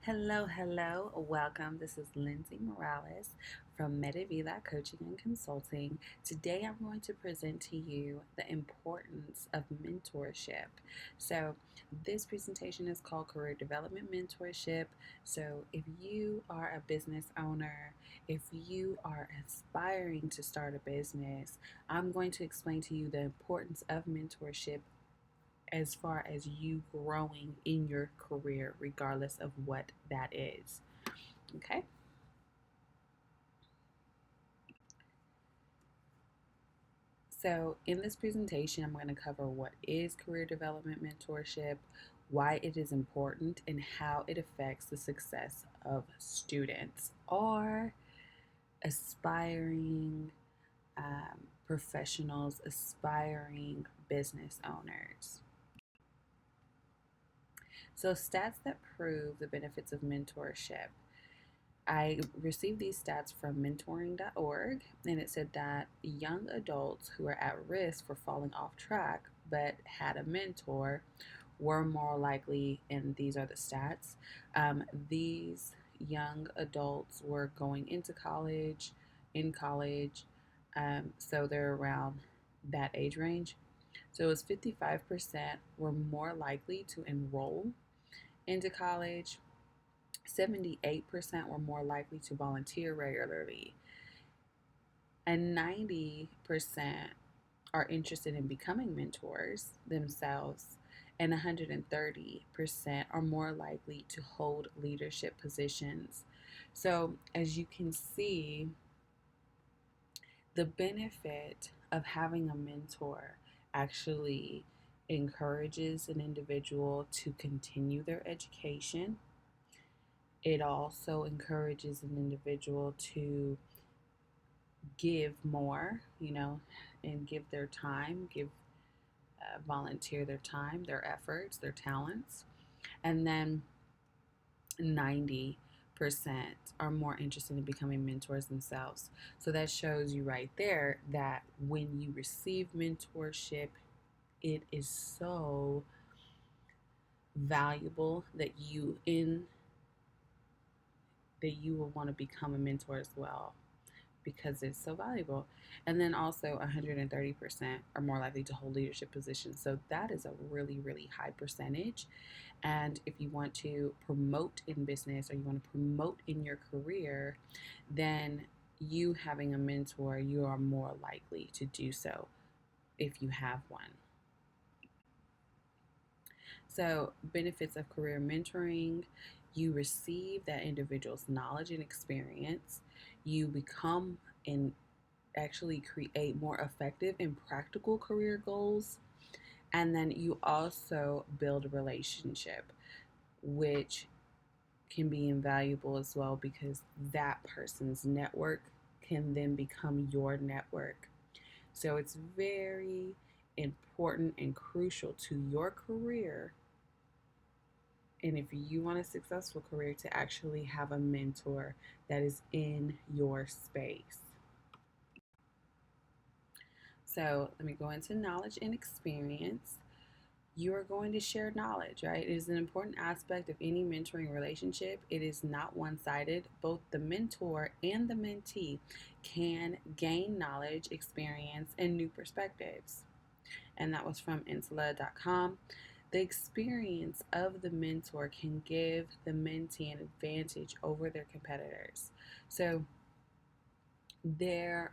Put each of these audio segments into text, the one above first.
Hello. Welcome. This is Lindsay Morales from Medivida Coaching and Consulting. Today I'm going to present to you the importance of mentorship. So, this presentation is called Career Development Mentorship. So, if you are a business owner, if you are aspiring to start a business, I'm going to explain to you the importance of mentorship as far as you growing in your career, regardless of what that is. Okay. So, in this presentation, I'm going to cover what is career development mentorship, why it is important, and how it affects the success of students or aspiring professionals, aspiring business owners. So, stats that prove the benefits of mentorship. I received these stats from mentoring.org, and it said that young adults who are at risk for falling off track but had a mentor were more likely, and these are the stats. These young adults were going into college, in college, so they're around that age range. So it was 55% were more likely to enroll into college. 78% were more likely to volunteer regularly, and 90% are interested in becoming mentors themselves, and 130% are more likely to hold leadership positions. So, as you can see, the benefit of having a mentor actually encourages an individual to continue their education. It also encourages an individual to give more, and give their time, volunteer their time, their efforts, their talents. And then 90% are more interested in becoming mentors themselves. So that shows you right there that when you receive mentorship, it is so valuable that you will want to become a mentor as well, because it's so valuable. And then also 130% are more likely to hold leadership positions. So that is a really, really high percentage. And if you want to promote in business or you want to promote in your career, then you having a mentor, you are more likely to do so if you have one. So, benefits of career mentoring: you receive that individual's knowledge and experience, you become and actually create more effective and practical career goals, and then you also build a relationship, which can be invaluable as well, because that person's network can then become your network. So it's very important and crucial to your career, and if you want a successful career, to actually have a mentor that is in your space. So let me go into knowledge and experience. You are going to share knowledge, right? It is an important aspect of any mentoring relationship. It is not one sided. Both the mentor and the mentee can gain knowledge, experience, and new perspectives. And that was from insula.com. The experience of the mentor can give the mentee an advantage over their competitors. So there's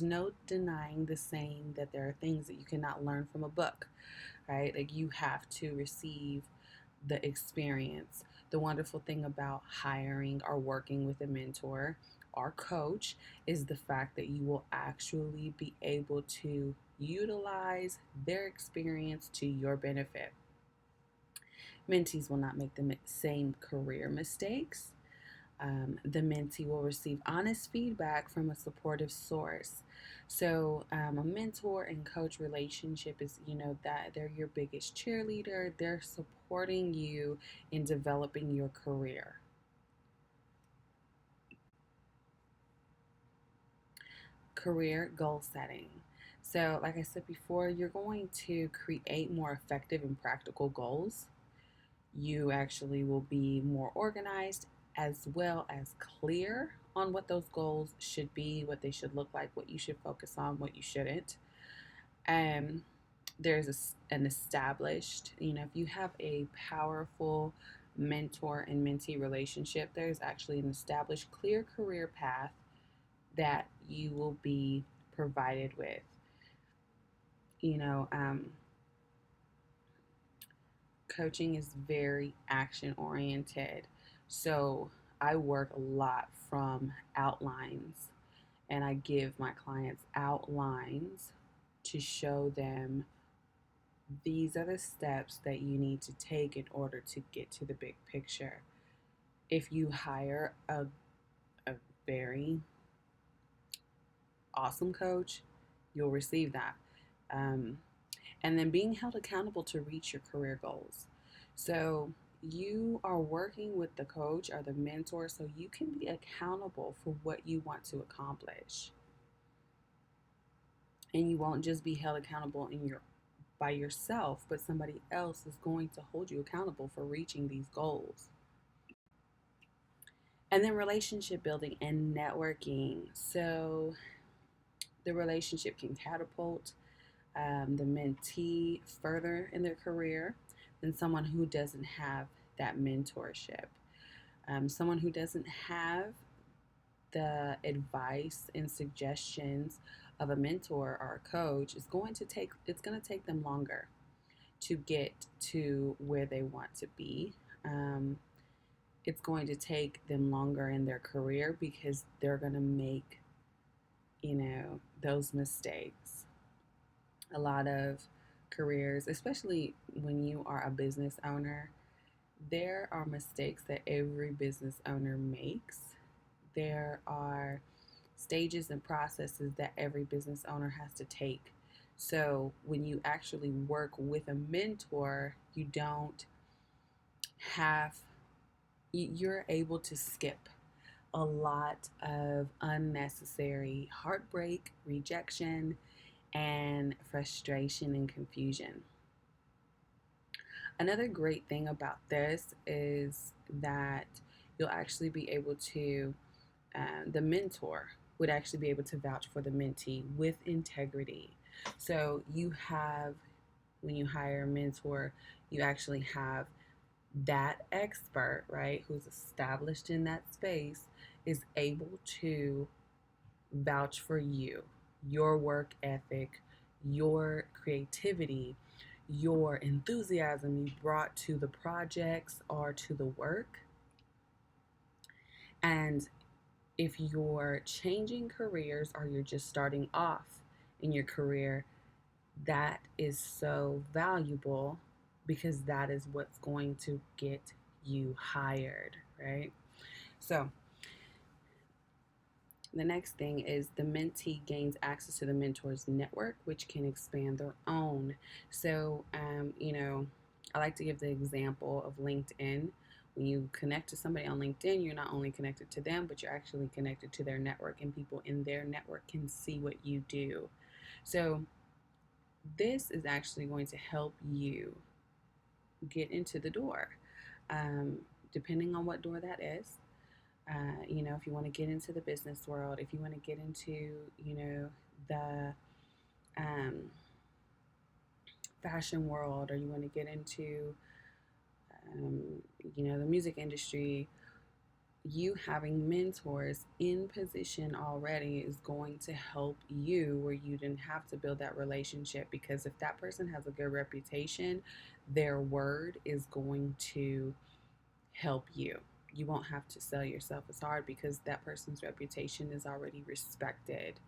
no denying the saying that there are things that you cannot learn from a book, right? Like, you have to receive the experience. The wonderful thing about hiring or working with a mentor or coach is the fact that you will actually be able to utilize their experience to your benefit. Mentees will not make the same career mistakes. The mentee will receive honest feedback from a supportive source. So, a mentor and coach relationship is, that they're your biggest cheerleader. They're supporting you in developing your career. Career goal setting. So, like I said before, you're going to create more effective and practical goals. You actually will be more organized as well as clear on what those goals should be, what they should look like, what you should focus on, what you shouldn't. Um, there's an established, if you have a powerful mentor and mentee relationship, there's actually an established, clear career path that you will be provided with. You know, um, Coaching is very action oriented. So I work a lot from outlines, and I give my clients outlines to show them these are the steps that you need to take in order to get to the big picture. If you hire a very awesome coach, you'll receive that. Um, and then being held accountable to reach your career goals. So you are working with the coach or the mentor so you can be accountable for what you want to accomplish. And you won't just be held accountable by yourself, but somebody else is going to hold you accountable for reaching these goals. And then relationship building and networking. So the relationship can catapult the mentee further in their career than someone who doesn't have that mentorship. Someone who doesn't have the advice and suggestions of a mentor or a coach it's going to take them longer to get to where they want to be. It's going to take them longer in their career because they're going to make, those mistakes. A lot of careers, especially when you are a business owner, there are mistakes that every business owner makes. There are stages and processes that every business owner has to take. So when you actually work with a mentor, have, you're able to skip a lot of unnecessary heartbreak, rejection, and frustration and confusion. Another great thing about this is that you'll actually be able to, the mentor would actually be able to vouch for the mentee with integrity. So when you hire a mentor, you actually have that expert, right, who's established in that space, is able to vouch for you, your work ethic, your creativity, your enthusiasm you brought to the projects or to the work. And if you're changing careers or you're just starting off in your career, that is so valuable because that is what's going to get you hired, right? So, the next thing is the mentee gains access to the mentor's network, which can expand their own. So, I like to give the example of LinkedIn. When you connect to somebody on LinkedIn, you're not only connected to them, but you're actually connected to their network, and people in their network can see what you do. So, this is actually going to help you get into the door, depending on what door that is. If you want to get into the business world, if you want to get into, the um, fashion world, or you want to get into, um, the music industry, you having mentors in position already is going to help you where you didn't have to build that relationship, because if that person has a good reputation, their word is going to help you. You won't have to sell yourself as hard because that person's reputation is already respected.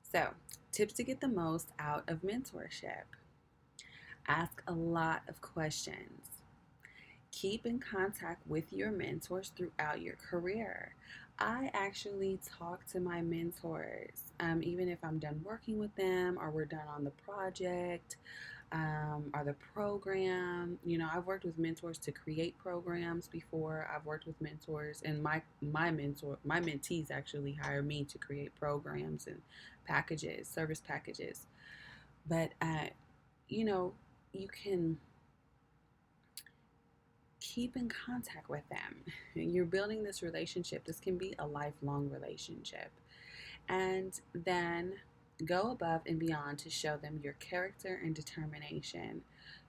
So, tips to get the most out of mentorship: ask a lot of questions. Keep in contact with your mentors throughout your career. I actually talk to my mentors, even if I'm done working with them or we're done on the project, or the program. I've worked with mentors to create programs before. I've worked with mentors, and my mentees actually hire me to create programs and service packages. But you know, you can keep in contact with them. You're building this relationship. This can be a lifelong relationship. And then go above and beyond to show them your character and determination.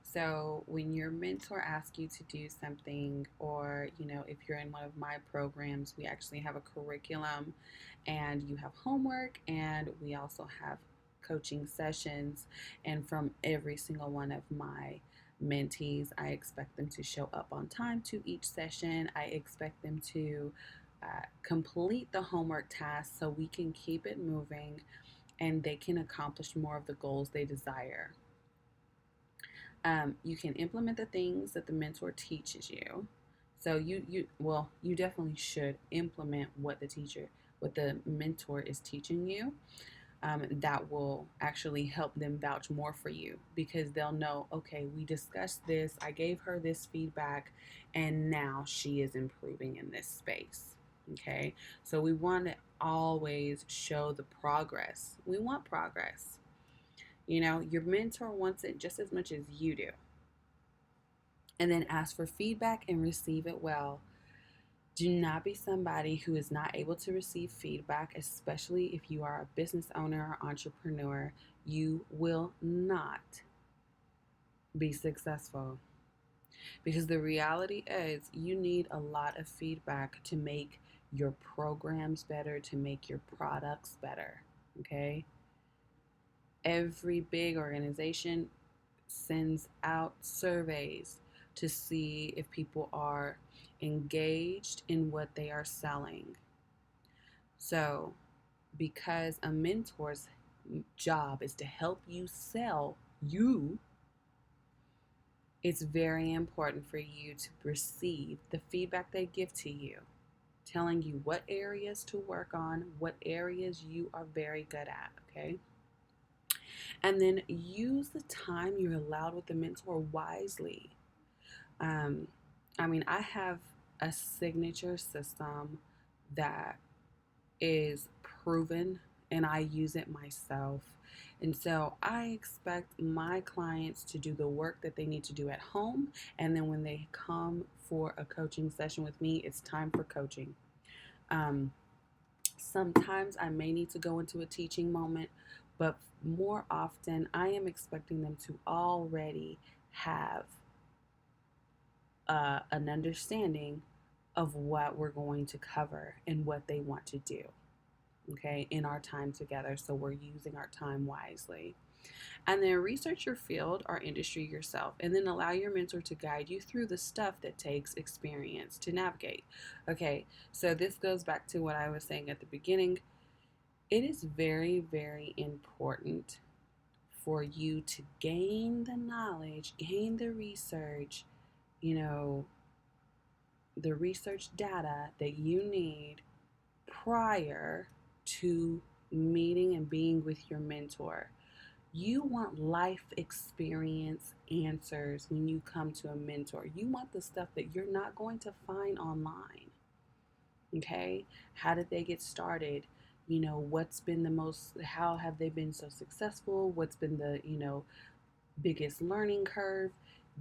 So when your mentor asks you to do something, or if you're in one of my programs, we actually have a curriculum and you have homework, and we also have coaching sessions. And from every single one of my mentees, I expect them to show up on time to each session. I expect them to complete the homework task so we can keep it moving and they can accomplish more of the goals they desire. You can implement the things that the mentor teaches you. So you definitely should implement what the mentor is teaching you. That will actually help them vouch more for you, because they'll know, okay, we discussed this, I gave her this feedback, and now she is improving in this space. Okay, so we want to always show the progress. We want progress. Your mentor wants it just as much as you do. And then ask for feedback and receive it well. Do not be somebody who is not able to receive feedback, especially if you are a business owner or entrepreneur. You will not be successful, because the reality is you need a lot of feedback to make your programs better, to make your products better. Okay? Every big organization sends out surveys to see if people are engaged in what they are selling. So, because a mentor's job is to help you sell you, it's very important for you to receive the feedback they give to you, telling you what areas to work on, what areas you are very good at, okay? And then use the time you're allowed with the mentor wisely. I have a signature system that is proven, and I use it myself. And so I expect my clients to do the work that they need to do at home. And then when they come for a coaching session with me, it's time for coaching. Sometimes I may need to go into a teaching moment, but more often I am expecting them to already have an understanding of what we're going to cover and what they want to do, okay, in our time together. So we're using our time wisely. And then research your field or industry yourself, and then allow your mentor to guide you through the stuff that takes experience to navigate. Okay, so this goes back to what I was saying at the beginning. It is very, very important for you to gain the knowledge, gain the research, the research data that you need prior to meeting and being with your mentor. You want life experience answers when you come to a mentor. You want the stuff that you're not going to find online. Okay? How did they get started? What's been how have they been so successful? What's been the, biggest learning curve?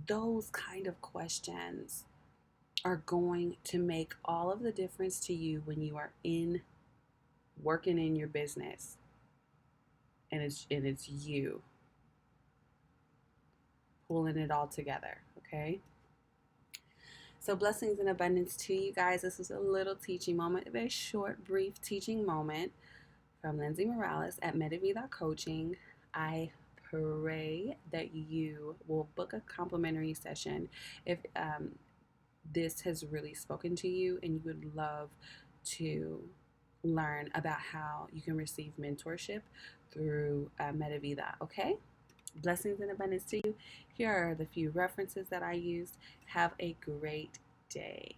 Those kind of questions are going to make all of the difference to you when you are working in your business, and it's you pulling it all together. Okay, so blessings and abundance to you guys. This was a little teaching moment, a very short, brief teaching moment from Lindsay Morales at Medivida Coaching. I pray that you will book a complimentary session if this has really spoken to you and you would love to learn about how you can receive mentorship through Medivida. Okay? Blessings and abundance to you. Here are the few references that I used. Have a great day.